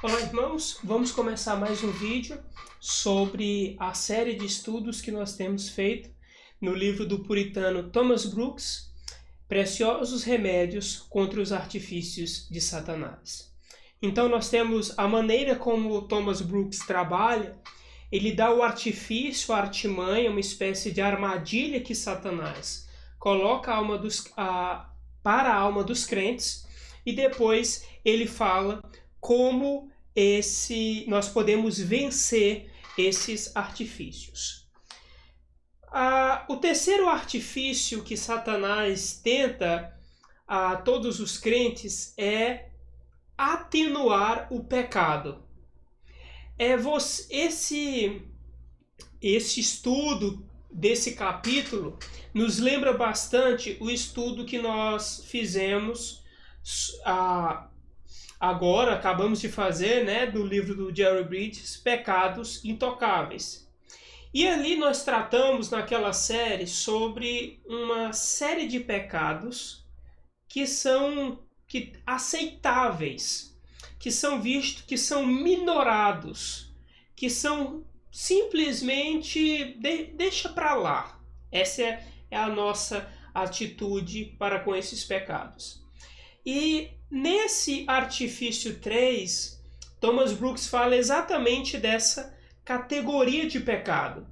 Olá, irmãos, vamos começar mais um vídeo sobre a série de estudos que nós temos feito no livro do puritano Thomas Brooks, Preciosos Remédios contra os Artifícios de Satanás. Então nós temos a maneira como Thomas Brooks trabalha. Ele dá o artifício, a artimanha, uma espécie de armadilha que Satanás coloca para a alma dos crentes, e depois ele fala como nós podemos vencer esses artifícios. O terceiro artifício que Satanás tenta a todos os crentes é atenuar o pecado. Esse estudo desse capítulo nos lembra bastante o estudo que nós fizemos agora, acabamos de fazer, do livro do Jerry Bridges, Pecados Intocáveis. E ali nós tratamos naquela série sobre uma série de pecados que são aceitáveis, que são vistos, que são minorados, que são simplesmente deixa para lá. Essa é a nossa atitude para com esses pecados. E nesse artifício 3, Thomas Brooks fala exatamente dessa categoria de pecado.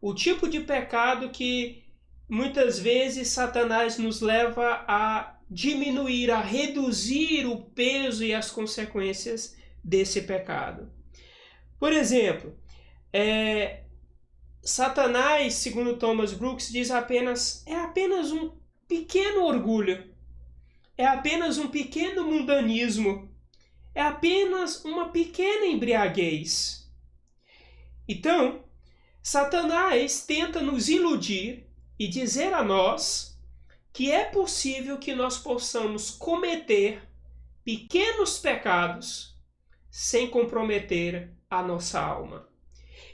O tipo de pecado que muitas vezes Satanás nos leva a diminuir, a reduzir o peso e as consequências desse pecado. Por exemplo, Satanás, segundo Thomas Brooks, diz é apenas um pequeno orgulho, é apenas um pequeno mundanismo, é apenas uma pequena embriaguez. Então, Satanás tenta nos iludir e dizer a nós que é possível que nós possamos cometer pequenos pecados sem comprometer a nossa alma.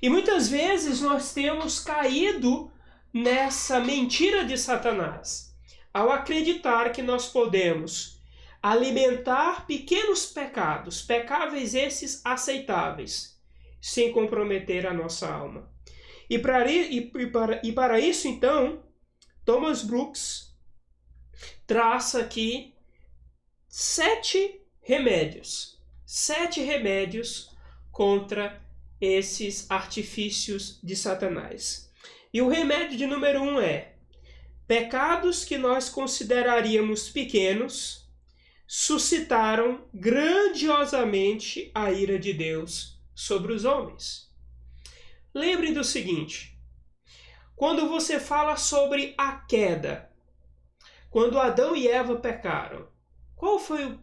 E muitas vezes nós temos caído nessa mentira de Satanás, ao acreditar que nós podemos alimentar pequenos pecados, pecáveis esses aceitáveis, sem comprometer a nossa alma. E para isso, então, Thomas Brooks traça aqui 7 remédios contra esses artifícios de Satanás. E o remédio de número 1 é: pecados que nós consideraríamos pequenos suscitaram grandiosamente a ira de Deus sobre os homens. Lembre do seguinte: quando você fala sobre a queda, quando Adão e Eva pecaram, qual foi o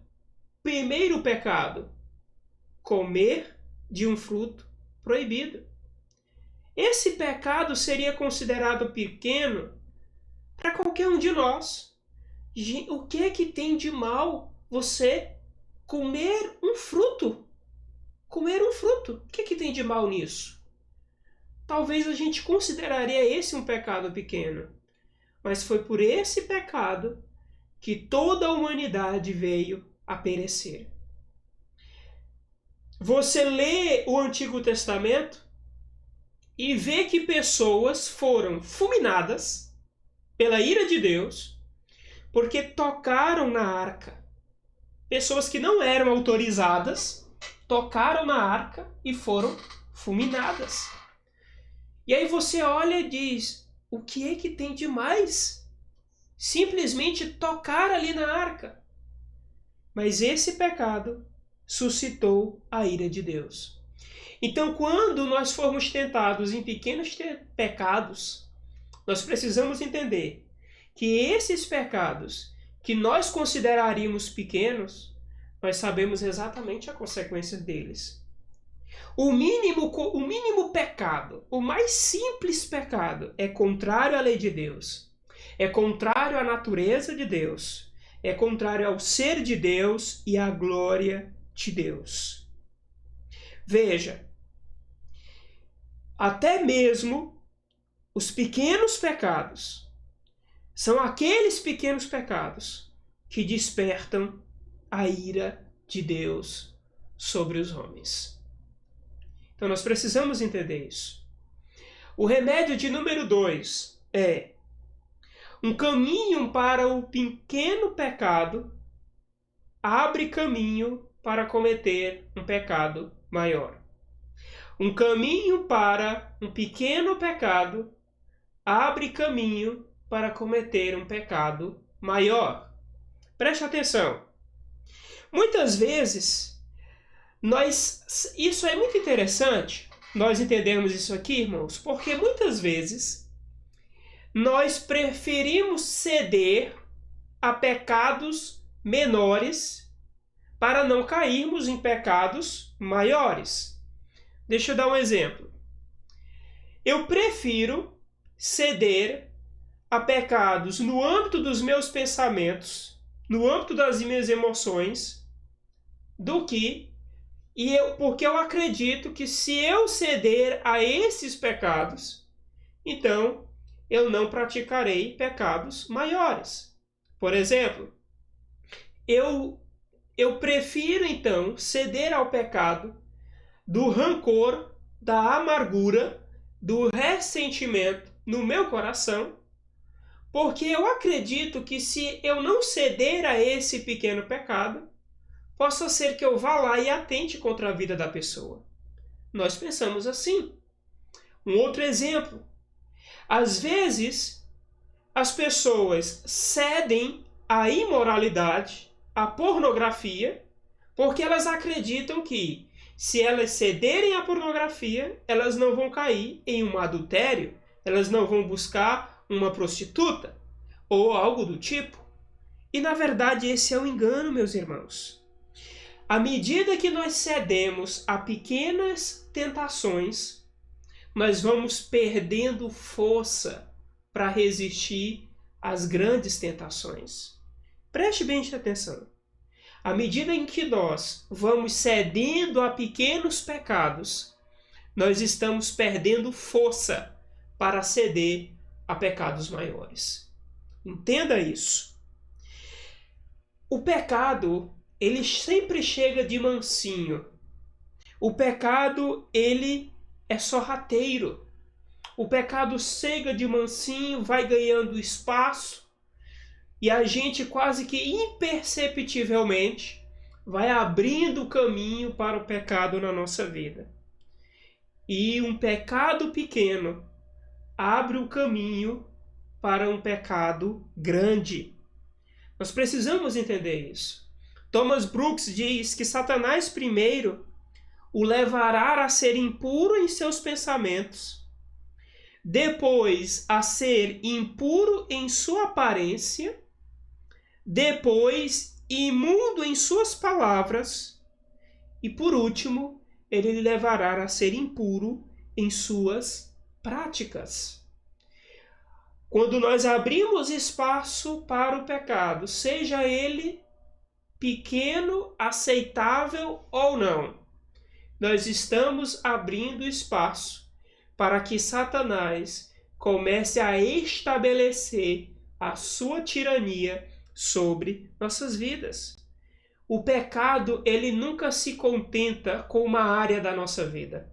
primeiro pecado? Comer de um fruto proibido. Esse pecado seria considerado pequeno para qualquer um de nós. O que é que tem de mal você comer um fruto? Comer um fruto. O que é que tem de mal nisso? Talvez a gente consideraria esse um pecado pequeno. Mas foi por esse pecado que toda a humanidade veio a perecer. Você lê o Antigo Testamento e vê que pessoas foram fulminadas pela ira de Deus porque tocaram na arca. Pessoas que não eram autorizadas tocaram na arca e foram fulminadas. E aí você olha e diz: o que é que tem de mais? Simplesmente tocar ali na arca. Mas esse pecado suscitou a ira de Deus. Então, quando nós formos tentados em pequenos pecados, nós precisamos entender que esses pecados que nós consideraríamos pequenos, nós sabemos exatamente a consequência deles. O mínimo pecado, o mais simples pecado, é contrário à lei de Deus, é contrário à natureza de Deus, é contrário ao ser de Deus e à glória de Deus. Veja, até mesmo os pequenos pecados são aqueles pequenos pecados que despertam a ira de Deus sobre os homens. Então nós precisamos entender isso. O remédio de número 2 é: um caminho para o pequeno pecado abre caminho para cometer um pecado maior. Um caminho para um pequeno pecado abre caminho para cometer um pecado maior. Preste atenção. Muitas vezes, isso é muito interessante, nós entendemos isso aqui, irmãos, porque muitas vezes nós preferimos ceder a pecados menores para não cairmos em pecados maiores. Deixa eu dar um exemplo. Eu prefiro ceder a pecados no âmbito dos meus pensamentos, no âmbito das minhas emoções, porque eu acredito que se eu ceder a esses pecados, então eu não praticarei pecados maiores. Por exemplo, eu prefiro então ceder ao pecado do rancor, da amargura, do ressentimento no meu coração, porque eu acredito que se eu não ceder a esse pequeno pecado, possa ser que eu vá lá e atente contra a vida da pessoa. Nós pensamos assim. Um outro exemplo. Às vezes, as pessoas cedem à imoralidade, à pornografia, porque elas acreditam que, se elas cederem à pornografia, elas não vão cair em um adultério, elas não vão buscar uma prostituta ou algo do tipo. E, na verdade, esse é um engano, meus irmãos. À medida que nós cedemos a pequenas tentações, nós vamos perdendo força para resistir às grandes tentações. Preste bem atenção. À medida em que nós vamos cedendo a pequenos pecados, nós estamos perdendo força para ceder a pecados maiores. Entenda isso. O pecado, ele sempre chega de mansinho. O pecado, ele é sorrateiro. O pecado chega de mansinho, vai ganhando espaço, e a gente quase que imperceptivelmente vai abrindo o caminho para o pecado na nossa vida. E um pecado pequeno abre o caminho para um pecado grande. Nós precisamos entender isso. Thomas Brooks diz que Satanás primeiro o levará a ser impuro em seus pensamentos, depois a ser impuro em sua aparência, depois imundo em suas palavras e, por último, ele lhe levará a ser impuro em suas práticas. Quando nós abrimos espaço para o pecado, seja ele pequeno, aceitável ou não, nós estamos abrindo espaço para que Satanás comece a estabelecer a sua tirania sobre nossas vidas. O pecado, ele nunca se contenta com uma área da nossa vida.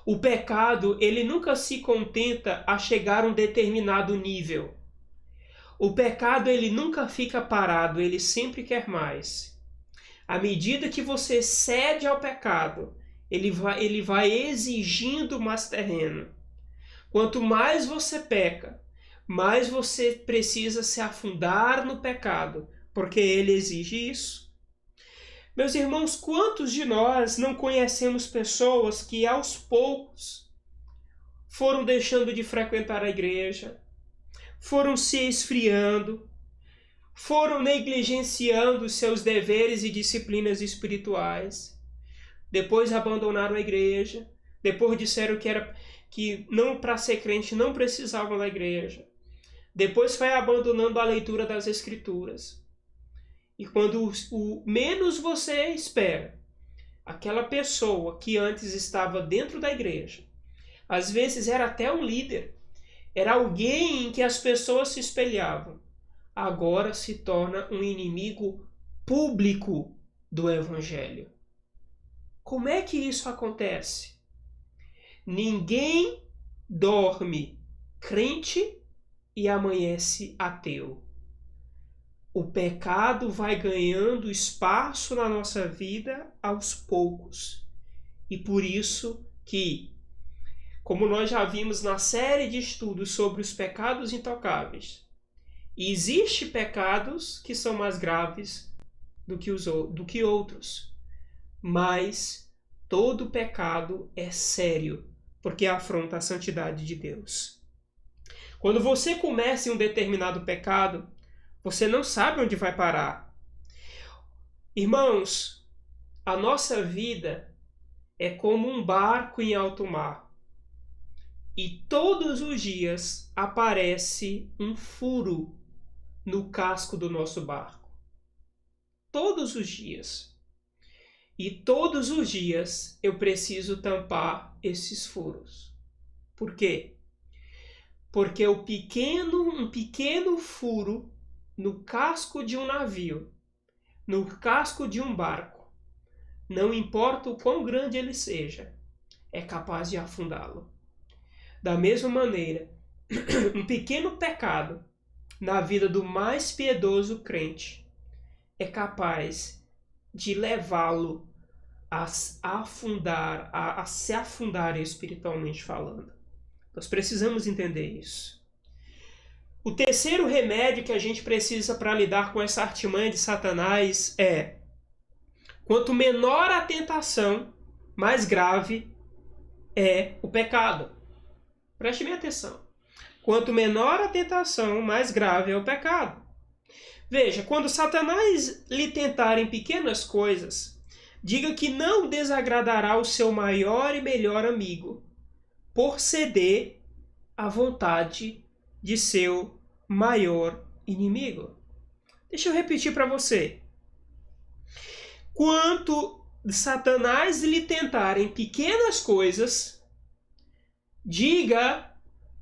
O pecado, ele nunca se contenta a chegar a um determinado nível. O pecado, ele nunca fica parado, ele sempre quer mais. À medida que você cede ao pecado, ele vai exigindo mais terreno. Quanto mais você peca, mais você precisa se afundar no pecado, porque ele exige isso. Meus irmãos, quantos de nós não conhecemos pessoas que aos poucos foram deixando de frequentar a igreja, foram se esfriando, foram negligenciando seus deveres e disciplinas espirituais, depois abandonaram a igreja, depois disseram que não, para ser crente não precisavam da igreja, depois foi abandonando a leitura das escrituras. E quando o menos você espera, aquela pessoa que antes estava dentro da igreja, às vezes era até um líder, era alguém em que as pessoas se espelhavam, agora se torna um inimigo público do Evangelho. Como é que isso acontece? Ninguém dorme crente e amanhece ateu. O pecado vai ganhando espaço na nossa vida aos poucos. E por isso que, como nós já vimos na série de estudos sobre os pecados intocáveis, existem pecados que são mais graves do que outros. Mas todo pecado é sério, porque afronta a santidade de Deus. Quando você começa em um determinado pecado, você não sabe onde vai parar. Irmãos, a nossa vida é como um barco em alto mar. E todos os dias aparece um furo no casco do nosso barco. Todos os dias. E todos os dias eu preciso tampar esses furos. Por quê? Porque um pequeno furo no casco de um navio, no casco de um barco, não importa o quão grande ele seja, é capaz de afundá-lo. Da mesma maneira, um pequeno pecado na vida do mais piedoso crente é capaz de levá-lo a afundar, a se afundar espiritualmente falando. Nós precisamos entender isso. O terceiro remédio que a gente precisa para lidar com essa artimanha de Satanás é: quanto menor a tentação, mais grave é o pecado. Preste bem atenção. Quanto menor a tentação, mais grave é o pecado. Veja, quando Satanás lhe tentar em pequenas coisas, diga que não desagradará o seu maior e melhor amigo por ceder à vontade de seu maior inimigo. Deixa eu repetir para você. Quanto Satanás lhe tentar em pequenas coisas, diga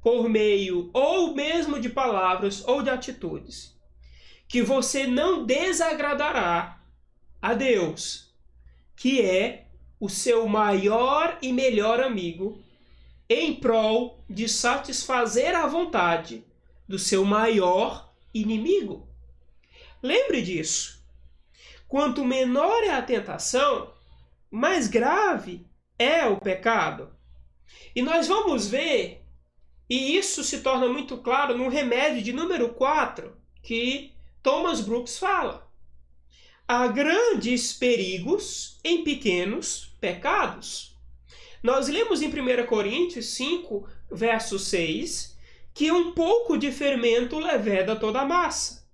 por meio ou mesmo de palavras ou de atitudes, que você não desagradará a Deus, que é o seu maior e melhor amigo, em prol de satisfazer a vontade do seu maior inimigo. Lembre disso. Quanto menor é a tentação, mais grave é o pecado. E nós vamos ver, e isso se torna muito claro no remédio de número 4, que Thomas Brooks fala. Há grandes perigos em pequenos pecados. Nós lemos em 1 Coríntios 5, verso 6, que um pouco de fermento leveda toda a massa.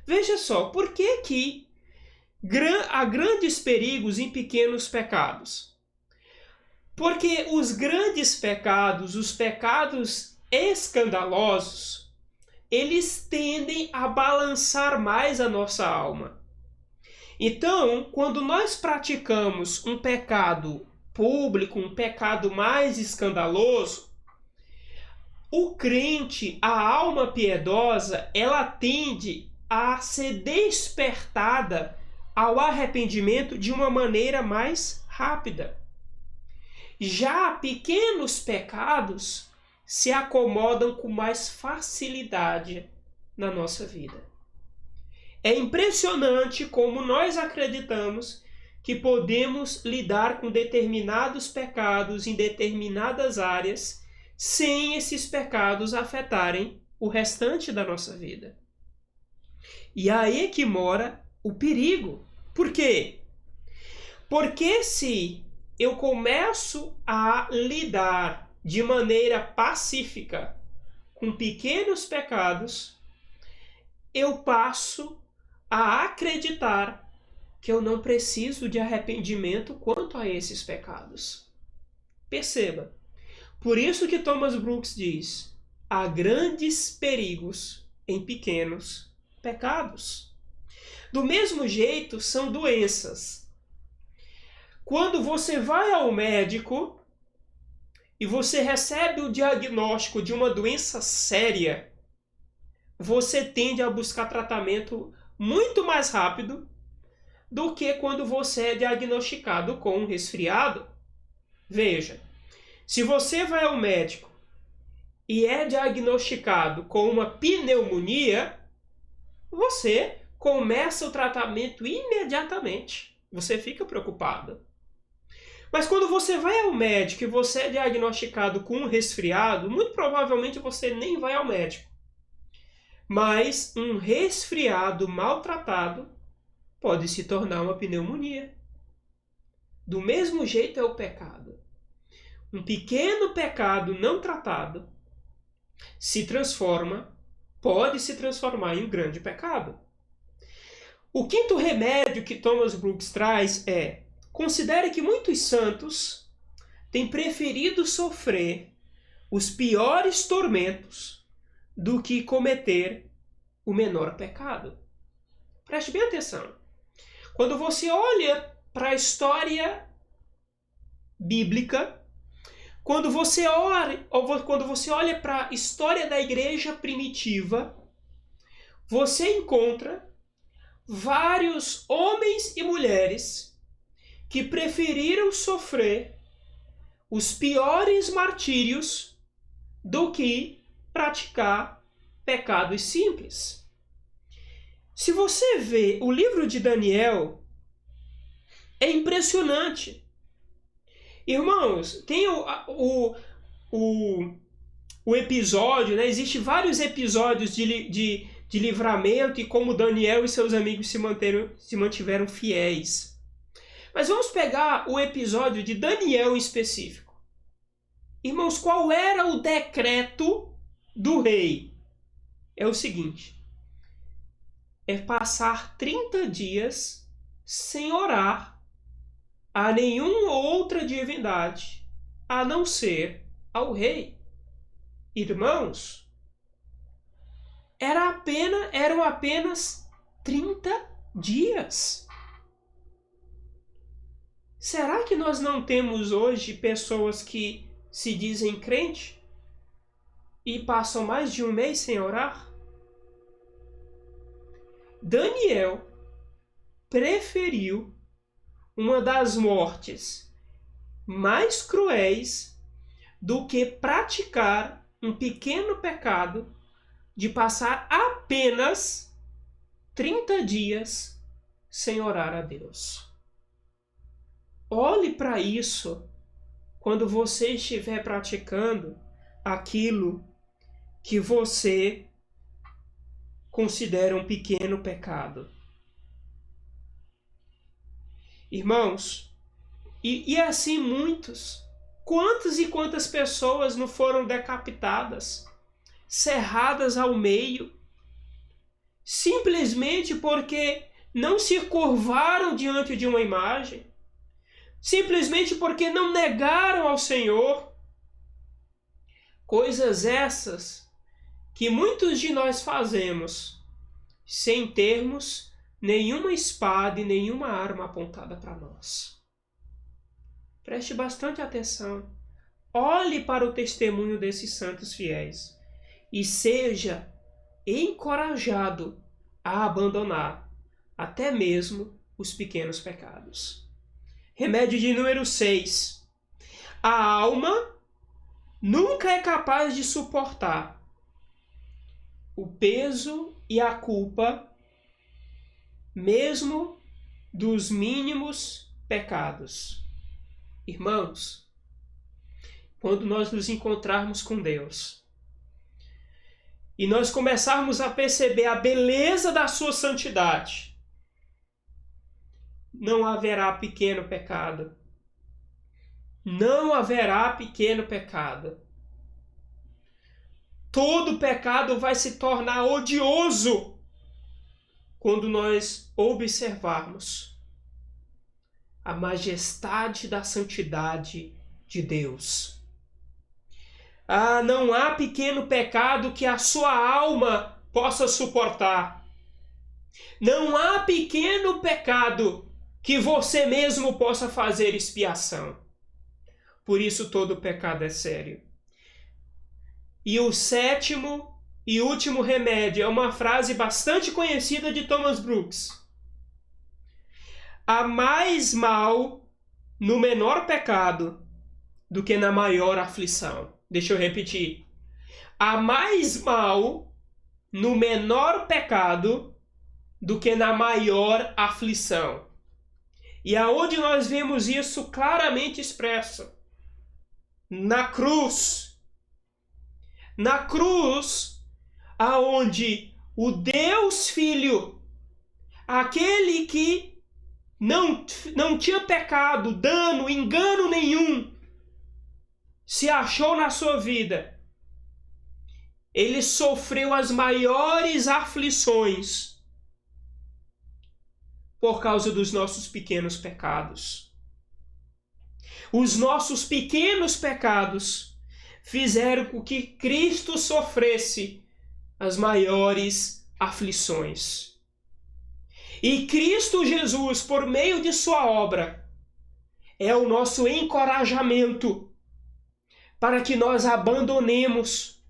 Veja só, por que há grandes perigos em pequenos pecados? Porque os grandes pecados, os pecados escandalosos, eles tendem a balançar mais a nossa alma. Então, quando nós praticamos um pecado público, um pecado mais escandaloso, o crente, a alma piedosa, ela tende a ser despertada ao arrependimento de uma maneira mais rápida. Já pequenos pecados se acomodam com mais facilidade na nossa vida. É impressionante como nós acreditamos que podemos lidar com determinados pecados em determinadas áreas sem esses pecados afetarem o restante da nossa vida. E aí é que mora o perigo. Por quê? Porque se eu começo a lidar de maneira pacífica com pequenos pecados, eu passo a acreditar que eu não preciso de arrependimento quanto a esses pecados. Perceba. Por isso que Thomas Brooks diz: há grandes perigos em pequenos pecados. Do mesmo jeito, são doenças. Quando você vai ao médico e você recebe o diagnóstico de uma doença séria, você tende a buscar tratamento muito mais rápido do que quando você é diagnosticado com um resfriado. Veja, se você vai ao médico e é diagnosticado com uma pneumonia, você começa o tratamento imediatamente. Você fica preocupado. Mas quando você vai ao médico e você é diagnosticado com um resfriado, muito provavelmente você nem vai ao médico. Mas um resfriado maltratado pode se tornar uma pneumonia. Do mesmo jeito é o pecado. Um pequeno pecado não tratado pode se transformar em um grande pecado. O quinto remédio que Thomas Brooks traz é: considere que muitos santos têm preferido sofrer os piores tormentos do que cometer o menor pecado. Preste bem atenção. Quando você olha para a história bíblica, quando você olha para a história da igreja primitiva, você encontra vários homens e mulheres que preferiram sofrer os piores martírios do que praticar pecados simples. Se você vê o livro de Daniel, é impressionante. Irmãos, tem o episódio, né? Existem vários episódios de livramento e como Daniel e seus amigos se mantiveram fiéis. Mas vamos pegar o episódio de Daniel em específico. Irmãos, qual era o decreto do rei? É o seguinte: é passar 30 dias sem orar a nenhuma outra divindade, a não ser ao rei. Irmãos, eram apenas 30 dias. Será que nós não temos hoje pessoas que se dizem crente e passam mais de um mês sem orar? Daniel preferiu uma das mortes mais cruéis do que praticar um pequeno pecado de passar apenas 30 dias sem orar a Deus. Olhe para isso quando você estiver praticando aquilo que você considera um pequeno pecado. Irmãos, e assim muitos. Quantas e quantas pessoas não foram decapitadas, serradas ao meio, simplesmente porque não se curvaram diante de uma imagem, simplesmente porque não negaram ao Senhor. Coisas essas que muitos de nós fazemos sem termos nenhuma espada e nenhuma arma apontada para nós. Preste bastante atenção. Olhe para o testemunho desses santos fiéis e seja encorajado a abandonar até mesmo os pequenos pecados. Remédio de número 6. A alma nunca é capaz de suportar o peso e a culpa, mesmo dos mínimos pecados. Irmãos, quando nós nos encontrarmos com Deus e nós começarmos a perceber a beleza da sua santidade, não haverá pequeno pecado. Não haverá pequeno pecado. Todo pecado vai se tornar odioso quando nós observarmos a majestade da santidade de Deus. Não há pequeno pecado que a sua alma possa suportar. Não há pequeno pecado que você mesmo possa fazer expiação. Por isso todo pecado é sério. E o sétimo e último remédio é uma frase bastante conhecida de Thomas Brooks. há mais mal no menor pecado do que na maior aflição. Deixa eu repetir. Há mais mal no menor pecado do que na maior aflição. E aonde nós vemos isso claramente expresso? Na cruz. Na cruz, aonde o Deus Filho, aquele que não tinha pecado, dano, engano nenhum, se achou na sua vida, ele sofreu as maiores aflições por causa dos nossos pequenos pecados. Os nossos pequenos pecados fizeram com que Cristo sofresse as maiores aflições. E Cristo Jesus, por meio de sua obra, é o nosso encorajamento para que nós abandonemos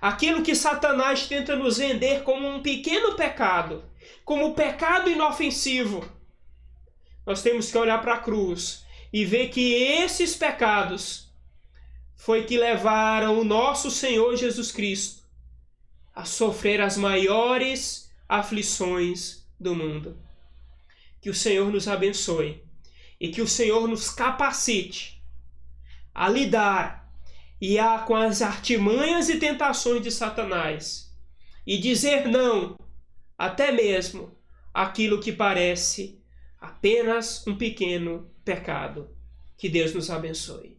aquilo que Satanás tenta nos vender como um pequeno pecado, como pecado inofensivo. Nós temos que olhar para a cruz e ver que esses pecados foi que levaram o nosso Senhor Jesus Cristo a sofrer as maiores aflições do mundo. Que o Senhor nos abençoe e que o Senhor nos capacite a lidar com as artimanhas e tentações de Satanás e dizer não, até mesmo aquilo que parece apenas um pequeno pecado. Que Deus nos abençoe.